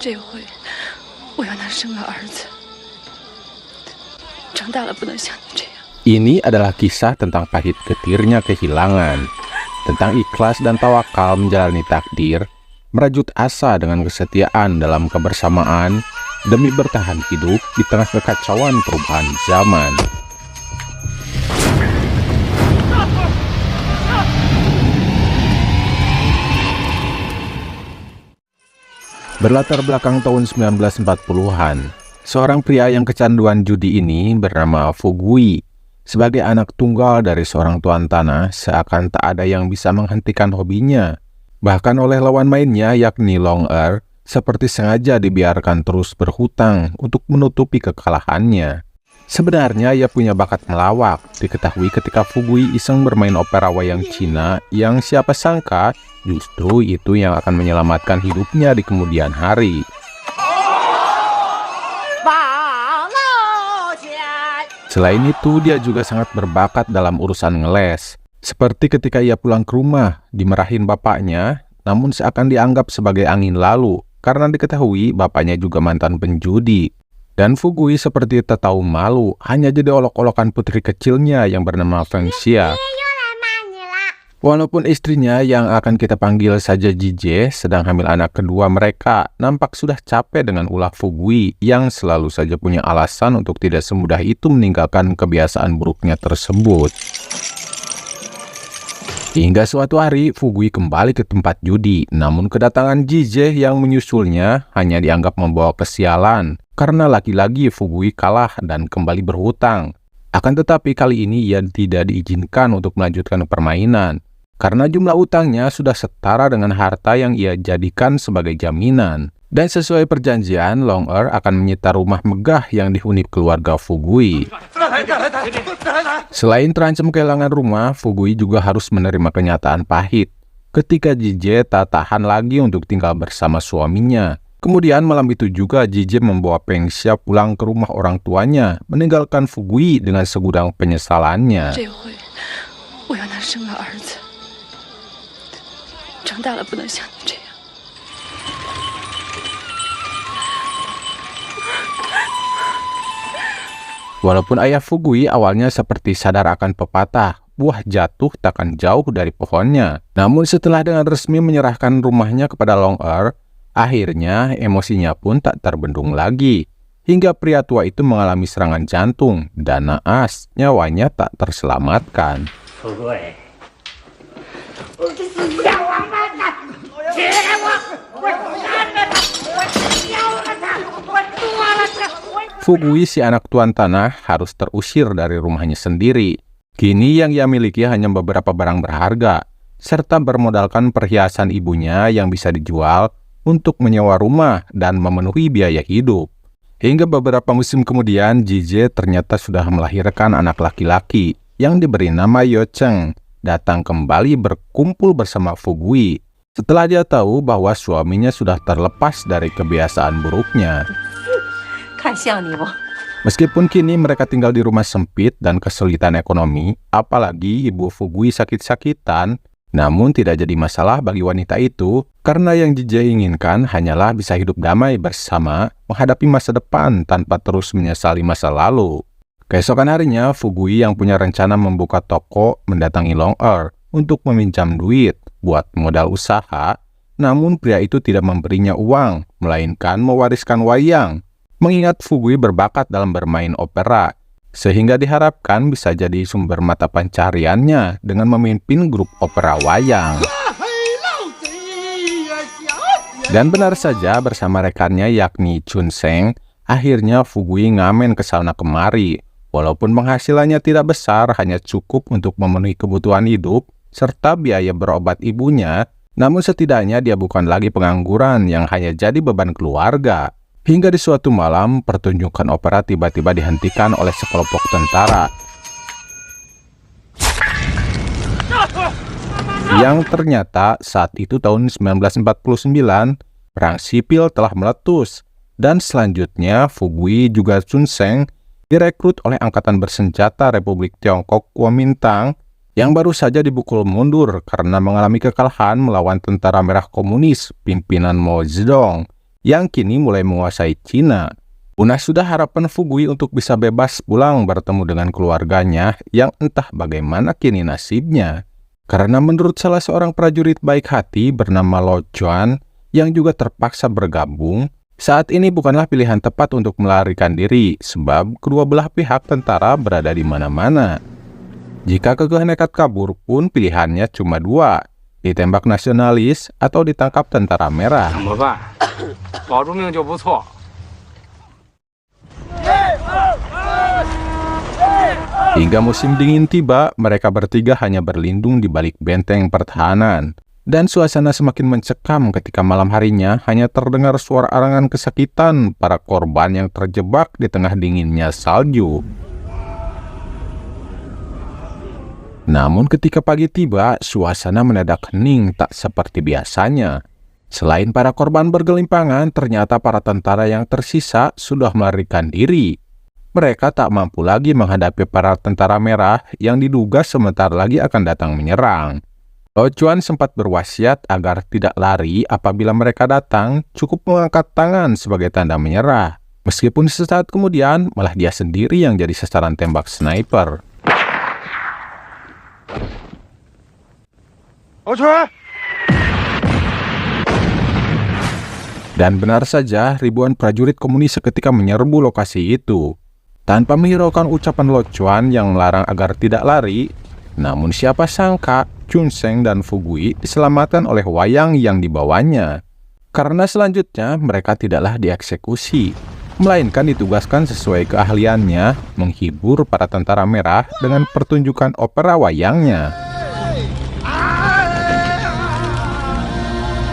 这回我要拿生了儿子，长大了不能像你这样。 Ini adalah kisah tentang pahit getirnya kehilangan, tentang ikhlas dan tawakal menjalani takdir, merajut asa dengan kesetiaan dalam kebersamaan, demi bertahan hidup di tengah kekacauan perubahan zaman. Berlatar belakang tahun 1940-an, seorang pria yang kecanduan judi ini bernama Fugui. Sebagai anak tunggal dari seorang tuan tanah, seakan tak ada yang bisa menghentikan hobinya. Bahkan oleh lawan mainnya yakni Long Er, seperti sengaja dibiarkan terus berhutang untuk menutupi kekalahannya. Sebenarnya ia punya bakat melawak, diketahui ketika Fugui iseng bermain opera wayang Cina yang siapa sangka justru itu yang akan menyelamatkan hidupnya di kemudian hari. Selain itu, dia juga sangat berbakat dalam urusan ngeles. Seperti ketika ia pulang ke rumah, dimarahin bapaknya, namun seakan dianggap sebagai angin lalu, karena diketahui bapaknya juga mantan penjudi. Dan Fugui seperti tak tahu malu, hanya jadi olok-olokan putri kecilnya yang bernama Feng Xia. Walaupun istrinya yang akan kita panggil saja Jije sedang hamil anak kedua mereka, nampak sudah capek dengan ulah Fugui yang selalu saja punya alasan untuk tidak semudah itu meninggalkan kebiasaan buruknya tersebut. Hingga suatu hari Fugui kembali ke tempat judi, namun kedatangan Jije yang menyusulnya hanya dianggap membawa kesialan, karena lagi-lagi Fugui kalah dan kembali berhutang. Akan tetapi kali ini ia tidak diizinkan untuk melanjutkan permainan, karena jumlah utangnya sudah setara dengan harta yang ia jadikan sebagai jaminan. Dan sesuai perjanjian, Long Er akan menyita rumah megah yang dihuni keluarga Fugui. Selain terancam kehilangan rumah, Fugui juga harus menerima kenyataan pahit ketika Jije tak tahan lagi untuk tinggal bersama suaminya. Kemudian malam itu juga Jije membawa Feng Xia pulang ke rumah orang tuanya, meninggalkan Fugui dengan segudang penyesalannya. Walaupun ayah Fugui awalnya seperti sadar akan pepatah, buah jatuh takkan jauh dari pohonnya. Namun setelah dengan resmi menyerahkan rumahnya kepada Long Er, akhirnya emosinya pun tak terbendung lagi. Hingga pria tua itu mengalami serangan jantung dan naas nyawanya tak terselamatkan. Fugui si anak tuan tanah harus terusir dari rumahnya sendiri. Kini yang ia miliki hanya beberapa barang berharga, serta bermodalkan perhiasan ibunya yang bisa dijual untuk menyewa rumah dan memenuhi biaya hidup. Hingga beberapa musim kemudian, Jije ternyata sudah melahirkan anak laki-laki yang diberi nama Yo Cheng, datang kembali berkumpul bersama Fugui setelah dia tahu bahwa suaminya sudah terlepas dari kebiasaan buruknya. Meskipun kini mereka tinggal di rumah sempit dan kesulitan ekonomi, apalagi ibu Fugui sakit-sakitan, namun tidak jadi masalah bagi wanita itu, karena yang Jije inginkan hanyalah bisa hidup damai bersama, menghadapi masa depan tanpa terus menyesali masa lalu. Keesokan harinya, Fugui yang punya rencana membuka toko mendatangi Long Er untuk meminjam duit buat modal usaha, namun pria itu tidak memberinya uang, melainkan mewariskan wayang. Mengingat Fugui berbakat dalam bermain opera, sehingga diharapkan bisa jadi sumber mata pencariannya dengan memimpin grup opera wayang. Dan benar saja bersama rekannya yakni Chun Seng, akhirnya Fugui ngamen ke sana kemari. Walaupun penghasilannya tidak besar, hanya cukup untuk memenuhi kebutuhan hidup serta biaya berobat ibunya, namun setidaknya dia bukan lagi pengangguran yang hanya jadi beban keluarga. Hingga di suatu malam, pertunjukan opera tiba-tiba dihentikan oleh sekelompok tentara yang ternyata saat itu tahun 1949, perang sipil telah meletus, dan selanjutnya Fugui juga Chun Seng direkrut oleh Angkatan Bersenjata Republik Tiongkok Kuomintang yang baru saja dibukul mundur karena mengalami kekalahan melawan Tentara Merah Komunis pimpinan Mao Zedong yang kini mulai menguasai Cina. Punah sudah harapan Fugui untuk bisa bebas pulang bertemu dengan keluarganya yang entah bagaimana kini nasibnya. Karena menurut salah seorang prajurit baik hati bernama Lo Chuan yang juga terpaksa bergabung, saat ini bukanlah pilihan tepat untuk melarikan diri sebab kedua belah pihak tentara berada di mana-mana. Jika kekeh nekat kabur pun pilihannya cuma dua, ditembak nasionalis atau ditangkap tentara merah. Hingga musim dingin tiba, mereka bertiga hanya berlindung di balik benteng pertahanan. Dan suasana semakin mencekam ketika malam harinya hanya terdengar suara arangan kesakitan para korban yang terjebak di tengah dinginnya salju. Namun ketika pagi tiba, suasana mendadak hening tak seperti biasanya. Selain para korban bergelimpangan, ternyata para tentara yang tersisa sudah melarikan diri. Mereka tak mampu lagi menghadapi para tentara merah yang diduga sebentar lagi akan datang menyerang. Lo Chuan sempat berwasiat agar tidak lari apabila mereka datang, cukup mengangkat tangan sebagai tanda menyerah. Meskipun sesaat kemudian, malah dia sendiri yang jadi sasaran tembak sniper. Dan benar saja, ribuan prajurit komunis seketika menyerbu lokasi itu. Tanpa menghiraukan ucapan Lo Chuan yang melarang agar tidak lari, namun siapa sangka Chun Sheng dan Fugui diselamatkan oleh wayang yang dibawanya. Karena selanjutnya mereka tidaklah dieksekusi, melainkan ditugaskan sesuai keahliannya menghibur para tentara merah dengan pertunjukan opera wayangnya.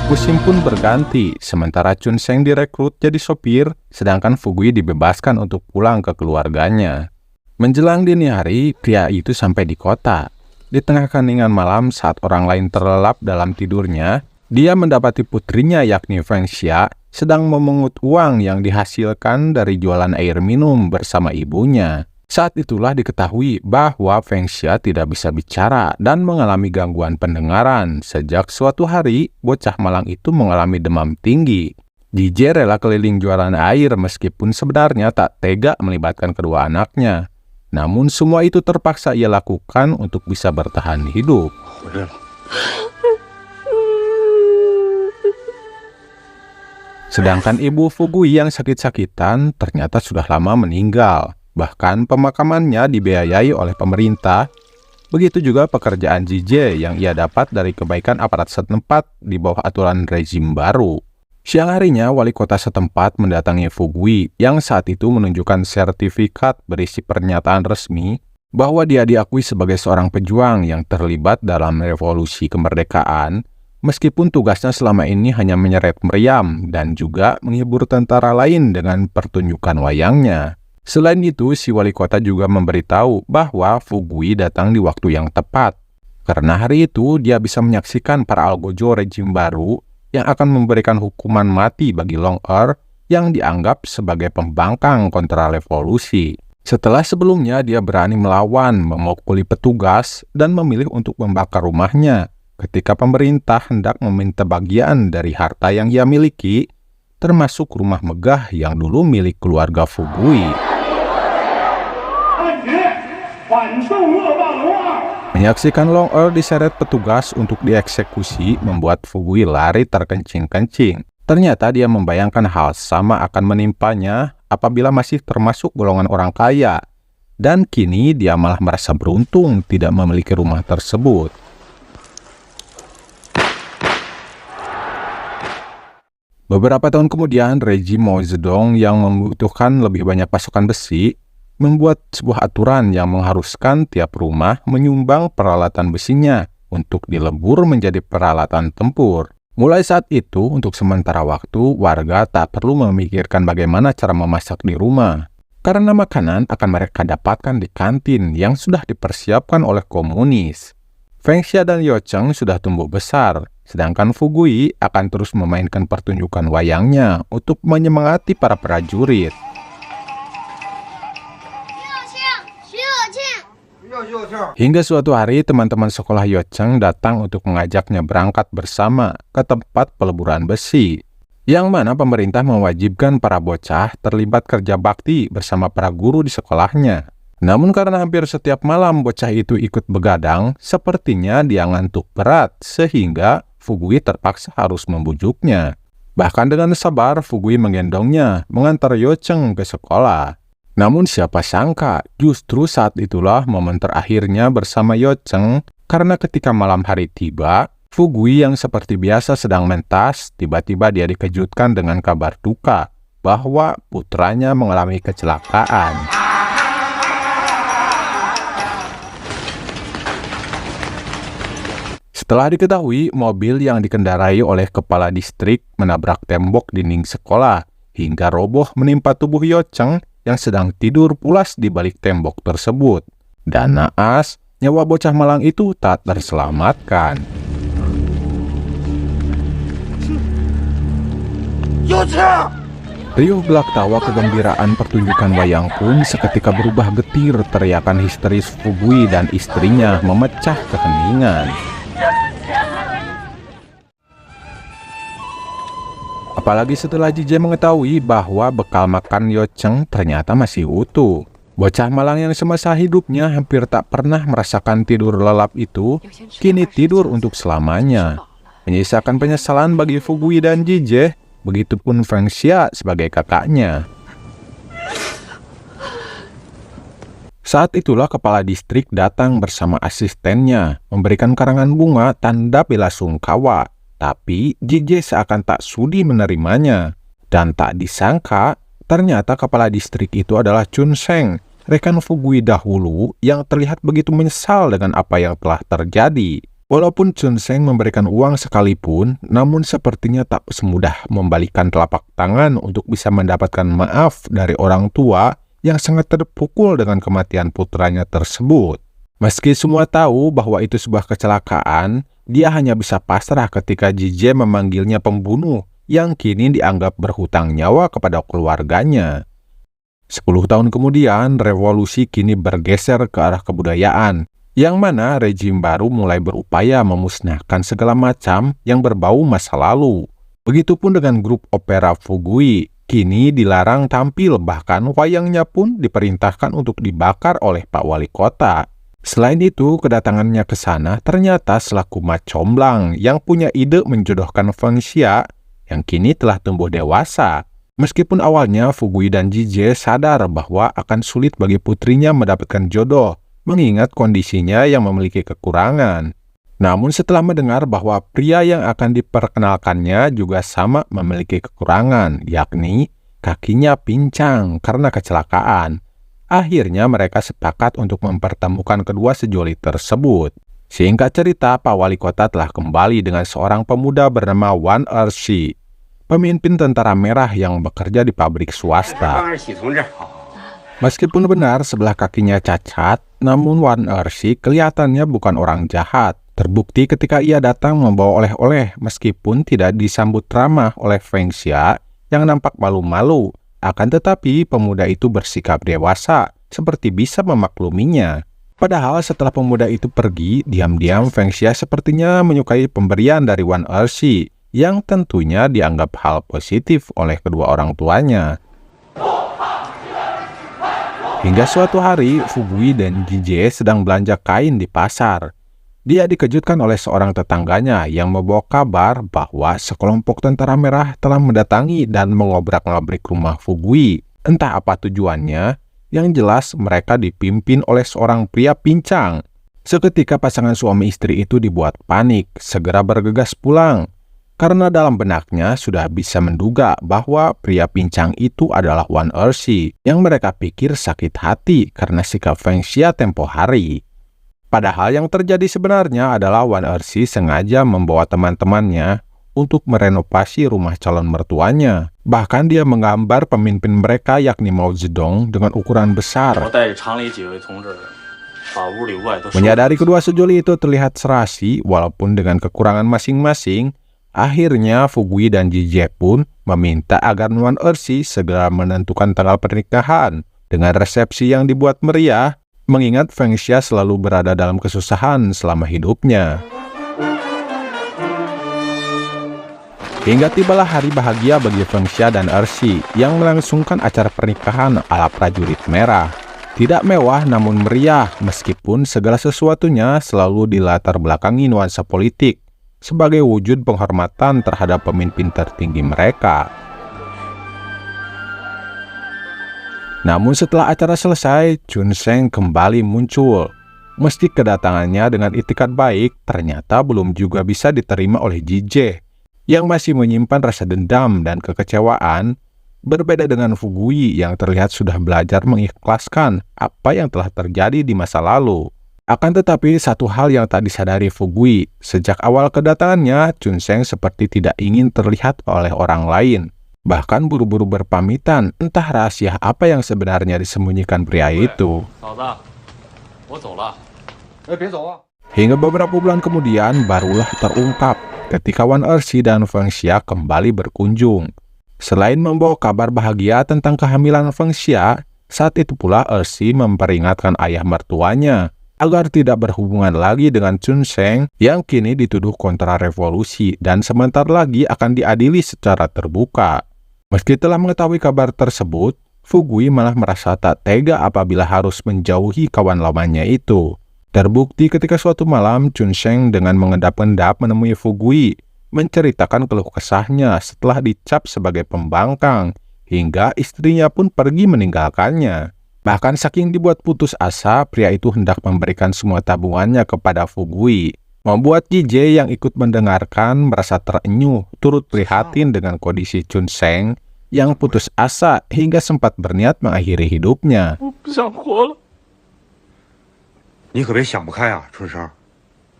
Musim pun berganti, sementara Chun Sheng direkrut jadi sopir, sedangkan Fugui dibebaskan untuk pulang ke keluarganya. Menjelang dini hari, pria itu sampai di kota. Di tengah keheningan malam saat orang lain terlelap dalam tidurnya, dia mendapati putrinya yakni Feng Xia sedang memungut uang yang dihasilkan dari jualan air minum bersama ibunya. Saat itulah diketahui bahwa Feng Xia tidak bisa bicara dan mengalami gangguan pendengaran sejak suatu hari bocah malang itu mengalami demam tinggi. Jije rela keliling jualan air meskipun sebenarnya tak tega melibatkan kedua anaknya. Namun semua itu terpaksa ia lakukan untuk bisa bertahan hidup. Sedangkan ibu Fugui yang sakit-sakitan ternyata sudah lama meninggal. Bahkan pemakamannya dibiayai oleh pemerintah. Begitu juga pekerjaan Jije yang ia dapat dari kebaikan aparat setempat di bawah aturan rezim baru. Siang harinya, wali kota setempat mendatangi Fugui yang saat itu menunjukkan sertifikat berisi pernyataan resmi bahwa dia diakui sebagai seorang pejuang yang terlibat dalam revolusi kemerdekaan, meskipun tugasnya selama ini hanya menyeret meriam dan juga menghibur tentara lain dengan pertunjukan wayangnya. Selain itu, si wali kota juga memberitahu bahwa Fugui datang di waktu yang tepat. Karena hari itu, dia bisa menyaksikan para algojo rejim baru yang akan memberikan hukuman mati bagi Long Er yang dianggap sebagai pembangkang kontra revolusi. Setelah sebelumnya dia berani melawan, memukuli petugas, dan memilih untuk membakar rumahnya ketika pemerintah hendak meminta bagian dari harta yang ia miliki, termasuk rumah megah yang dulu milik keluarga Fugui. Menyaksikan Long Er diseret petugas untuk dieksekusi membuat Fugui lari terkencing-kencing. Ternyata dia membayangkan hal sama akan menimpanya apabila masih termasuk golongan orang kaya. Dan kini dia malah merasa beruntung tidak memiliki rumah tersebut. Beberapa tahun kemudian, rejim Mao Zedong yang membutuhkan lebih banyak pasukan besi membuat sebuah aturan yang mengharuskan tiap rumah menyumbang peralatan besinya untuk dilebur menjadi peralatan tempur. Mulai saat itu, untuk sementara waktu, warga tak perlu memikirkan bagaimana cara memasak di rumah, karena makanan akan mereka dapatkan di kantin yang sudah dipersiapkan oleh komunis. Feng Xia dan Yo Cheng sudah tumbuh besar, sedangkan Fugui akan terus memainkan pertunjukan wayangnya untuk menyemangati para prajurit. Hingga suatu hari, teman-teman sekolah Yo Cheng datang untuk mengajaknya berangkat bersama ke tempat peleburan besi. yang mana pemerintah mewajibkan para bocah terlibat kerja bakti bersama para guru di sekolahnya. Namun karena hampir setiap malam bocah itu ikut begadang, sepertinya dia ngantuk berat, sehingga Fugui terpaksa harus membujuknya. Bahkan dengan sabar, Fugui menggendongnya, mengantar Yocheng ke sekolah. Namun siapa sangka, justru saat itulah momen terakhirnya bersama Yocheng, karena ketika malam hari tiba, Fugui yang seperti biasa sedang mentas, tiba-tiba dia dikejutkan dengan kabar duka bahwa putranya mengalami kecelakaan. Setelah diketahui, mobil yang dikendarai oleh kepala distrik menabrak tembok dinding sekolah, hingga roboh menimpa tubuh Yocheng yang sedang tidur pulas di balik tembok tersebut. Dan naas, nyawa bocah malang itu tak terselamatkan. Riuh gelak tawa kegembiraan pertunjukan wayang pun seketika berubah getir. Teriakan histeris Fugui dan istrinya memecah keheningan. Apalagi setelah Jije mengetahui bahwa bekal makan Yocheng ternyata masih utuh. Bocah malang yang semasa hidupnya hampir tak pernah merasakan tidur lelap itu, kini tidur untuk selamanya. Menyisakan penyesalan bagi Fugui dan Jije, begitupun Feng Xia sebagai kakaknya. Saat itulah kepala distrik datang bersama asistennya, memberikan karangan bunga tanda bela sungkawa. Tapi Jije seakan tak sudi menerimanya. Dan tak disangka, ternyata kepala distrik itu adalah Chun Sheng, rekan Fugui dahulu yang terlihat begitu menyesal dengan apa yang telah terjadi. Walaupun Chun Sheng memberikan uang sekalipun, namun sepertinya tak semudah membalikan telapak tangan untuk bisa mendapatkan maaf dari orang tua yang sangat terpukul dengan kematian putranya tersebut. Meski semua tahu bahwa itu sebuah kecelakaan, dia hanya bisa pasrah ketika Jije memanggilnya pembunuh yang kini dianggap berhutang nyawa kepada keluarganya. 10 tahun kemudian, revolusi kini bergeser ke arah kebudayaan, yang mana rejim baru mulai berupaya memusnahkan segala macam yang berbau masa lalu. Begitupun dengan grup opera Fugui, kini dilarang tampil, bahkan wayangnya pun diperintahkan untuk dibakar oleh Pak Wali Kota. Selain itu, kedatangannya ke sana ternyata selaku Ma Comblang yang punya ide menjodohkan Feng Xia yang kini telah tumbuh dewasa. Meskipun awalnya Fugui dan Jije sadar bahwa akan sulit bagi putrinya mendapatkan jodoh, mengingat kondisinya yang memiliki kekurangan. Namun setelah mendengar bahwa pria yang akan diperkenalkannya juga sama memiliki kekurangan, yakni kakinya pincang karena kecelakaan, akhirnya mereka sepakat untuk mempertemukan kedua sejoli tersebut. Singkat cerita, Pak Wali Kota telah kembali dengan seorang pemuda bernama Wan Ershi, pemimpin tentara merah yang bekerja di pabrik swasta. Meskipun benar sebelah kakinya cacat, namun Wan Ershi kelihatannya bukan orang jahat. Terbukti ketika ia datang membawa oleh-oleh meskipun tidak disambut ramah oleh Feng Xia yang nampak malu-malu. Akan tetapi pemuda itu bersikap dewasa, seperti bisa memakluminya. Padahal setelah pemuda itu pergi, diam-diam Feng Xia sepertinya menyukai pemberian dari Wan Ershi, yang tentunya dianggap hal positif oleh kedua orang tuanya. Hingga suatu hari, Fugui dan Jije sedang belanja kain di pasar. Dia dikejutkan oleh seorang tetangganya yang membawa kabar bahwa sekelompok tentara merah telah mendatangi dan mengobrak-ngabrik rumah Fugui. Entah apa tujuannya, yang jelas mereka dipimpin oleh seorang pria pincang. Seketika pasangan suami istri itu dibuat panik, segera bergegas pulang. Karena dalam benaknya sudah bisa menduga bahwa pria pincang itu adalah Wan Ershi, yang mereka pikir sakit hati karena sikap Feng Xia tempo hari. Padahal yang terjadi sebenarnya adalah Wan Ershi sengaja membawa teman-temannya untuk merenovasi rumah calon mertuanya. Bahkan dia menggambar pemimpin mereka yakni Mao Zedong dengan ukuran besar. Menyadari kedua sejoli itu terlihat serasi walaupun dengan kekurangan masing-masing, akhirnya Fugui dan Jije pun meminta agar Wan Ershi segera menentukan tanggal pernikahan dengan resepsi yang dibuat meriah, mengingat Feng Xia selalu berada dalam kesusahan selama hidupnya. Hingga tibalah hari bahagia bagi Feng Xia dan Ersi yang melangsungkan acara pernikahan ala prajurit merah. Tidak mewah namun meriah, meskipun segala sesuatunya selalu dilatar belakangi nuansa politik sebagai wujud penghormatan terhadap pemimpin tertinggi mereka. Namun setelah acara selesai, Chun Sheng kembali muncul. Meski kedatangannya dengan itikat baik, ternyata belum juga bisa diterima oleh Jije yang masih menyimpan rasa dendam dan kekecewaan, berbeda dengan Fugui yang terlihat sudah belajar mengikhlaskan apa yang telah terjadi di masa lalu. Akan tetapi satu hal yang tak disadari Fugui, sejak awal kedatangannya, Chun Sheng seperti tidak ingin terlihat oleh orang lain. Bahkan buru-buru berpamitan, entah rahasia apa yang sebenarnya disembunyikan pria itu. Hingga beberapa bulan kemudian barulah terungkap ketika Wan Ersi dan Feng Xia kembali berkunjung. Selain membawa kabar bahagia tentang kehamilan Feng Xia, saat itu pula Ersi memperingatkan ayah mertuanya agar tidak berhubungan lagi dengan Chun Sheng yang kini dituduh kontra revolusi dan sebentar lagi akan diadili secara terbuka. Meski telah mengetahui kabar tersebut, Fugui malah merasa tak tega apabila harus menjauhi kawan lamanya itu. Terbukti ketika suatu malam Chun Sheng dengan mengendap-endap menemui Fugui, menceritakan keluh kesahnya setelah dicap sebagai pembangkang, hingga istrinya pun pergi meninggalkannya. Bahkan saking dibuat putus asa, pria itu hendak memberikan semua tabungannya kepada Fugui, membuat Jije yang ikut mendengarkan merasa terenyuh, turut prihatin dengan kondisi Chun Sheng yang putus asa hingga sempat berniat mengakhiri hidupnya.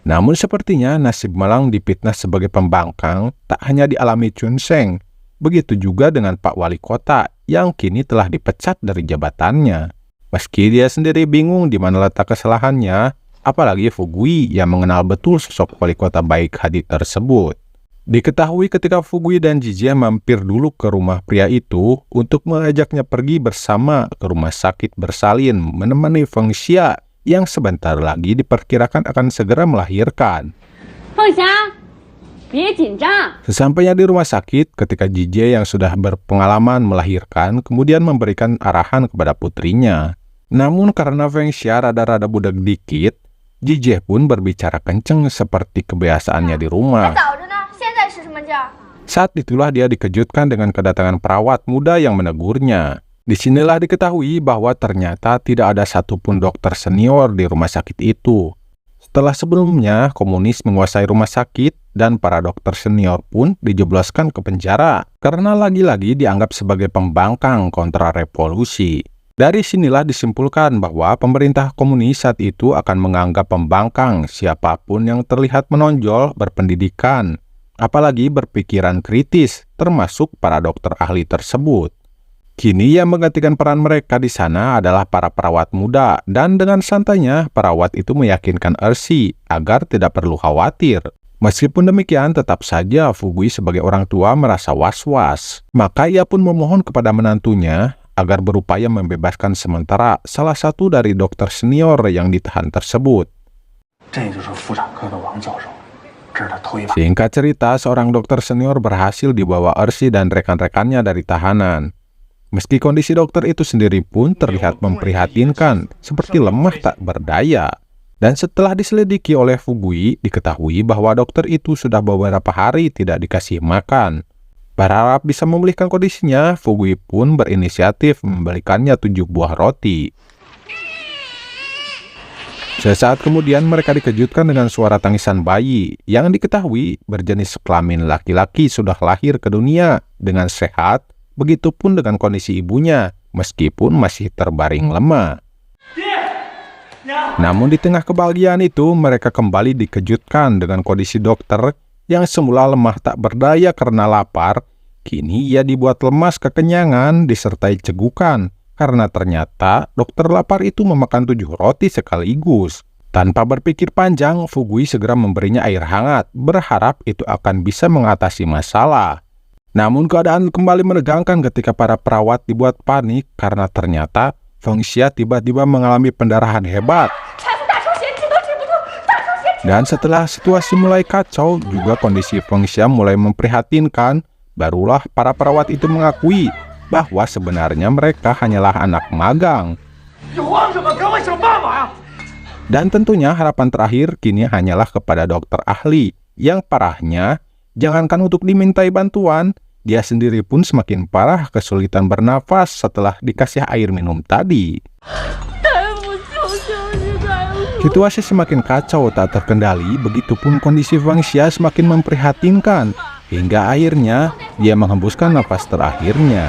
Namun sepertinya nasib malang dipitnah sebagai pembangkang tak hanya dialami Chun Sheng, begitu juga dengan Pak Wali Kota yang kini telah dipecat dari jabatannya. Meski dia sendiri bingung di mana letak kesalahannya, apalagi Fugui yang mengenal betul sosok wali kota baik hati tersebut. Diketahui ketika Fugui dan Jije mampir dulu ke rumah pria itu untuk mengajaknya pergi bersama ke rumah sakit bersalin menemani Feng Xia yang sebentar lagi diperkirakan akan segera melahirkan. Feng Xia,别紧张. Sesampainya di rumah sakit, ketika Jije yang sudah berpengalaman melahirkan kemudian memberikan arahan kepada putrinya. Namun karena Feng Xia rada-rada budak dikit, Jije pun berbicara kenceng seperti kebiasaannya di rumah. Saat itulah dia dikejutkan dengan kedatangan perawat muda yang menegurnya. Disinilah diketahui bahwa ternyata tidak ada satupun dokter senior di rumah sakit itu. Setelah sebelumnya komunis menguasai rumah sakit dan para dokter senior pun dijebloskan ke penjara karena lagi-lagi dianggap sebagai pembangkang kontra revolusi. Dari sinilah disimpulkan bahwa pemerintah komunis saat itu akan menganggap pembangkang siapapun yang terlihat menonjol, berpendidikan, apalagi berpikiran kritis, termasuk para dokter ahli tersebut. Kini yang menggantikan peran mereka di sana adalah para perawat muda, dan dengan santainya perawat itu meyakinkan Ersi agar tidak perlu khawatir. Meskipun demikian, tetap saja Fugui sebagai orang tua merasa was-was. Maka ia pun memohon kepada menantunya agar berupaya membebaskan sementara salah satu dari dokter senior yang ditahan tersebut. Singkat cerita, seorang dokter senior berhasil dibawa Ersi dan rekan-rekannya dari tahanan. Meski kondisi dokter itu sendiri pun terlihat memprihatinkan, seperti lemah tak berdaya. Dan setelah diselidiki oleh Fugui, diketahui bahwa dokter itu sudah beberapa hari tidak dikasih makan. Berharap bisa memulihkan kondisinya, Fugui pun berinisiatif membelikannya 7 buah roti. Sesaat kemudian mereka dikejutkan dengan suara tangisan bayi yang diketahui berjenis kelamin laki-laki sudah lahir ke dunia dengan sehat. Begitupun dengan kondisi ibunya, meskipun masih terbaring lemah. Namun di tengah kebahagiaan itu, mereka kembali dikejutkan dengan kondisi dokter yang semula lemah tak berdaya karena lapar. Kini ia dibuat lemas kekenyangan disertai cegukan, karena ternyata dokter lapar itu memakan 7 roti sekaligus. Tanpa berpikir panjang, Fugui segera memberinya air hangat, berharap itu akan bisa mengatasi masalah. Namun keadaan kembali menegangkan ketika para perawat dibuat panik karena ternyata Feng Xia tiba-tiba mengalami pendarahan hebat. Dan setelah situasi mulai kacau, juga kondisi Feng Xia mulai memprihatinkan, barulah para perawat itu mengakui bahwa sebenarnya mereka hanyalah anak magang. Dan tentunya harapan terakhir kini hanyalah kepada dokter ahli, yang parahnya, jangankan untuk dimintai bantuan, dia sendiri pun semakin parah kesulitan bernafas setelah dikasih air minum tadi. Situasi semakin kacau tak terkendali, begitupun kondisi Feng Xia semakin memprihatinkan, hingga akhirnya dia menghembuskan nafas terakhirnya.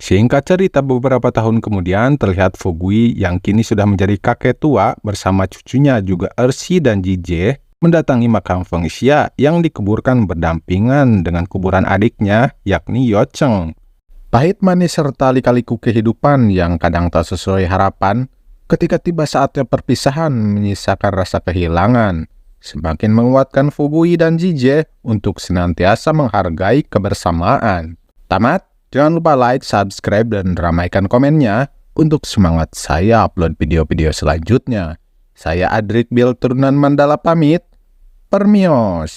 Singkat cerita, beberapa tahun kemudian terlihat Fugui yang kini sudah menjadi kakek tua bersama cucunya juga Ersi dan Jije mendatangi makam Feng Xia yang dikuburkan berdampingan dengan kuburan adiknya yakni Yo Cheng. Pahit manis serta lika-liku kehidupan yang kadang tak sesuai harapan, ketika tiba saatnya perpisahan menyisakan rasa kehilangan, semakin menguatkan Fugui dan Jije untuk senantiasa menghargai kebersamaan. Tamat. Jangan lupa like, subscribe, dan ramaikan komennya untuk semangat saya upload video-video selanjutnya. Saya Adrik Bill Turunan Mandala pamit. Permios.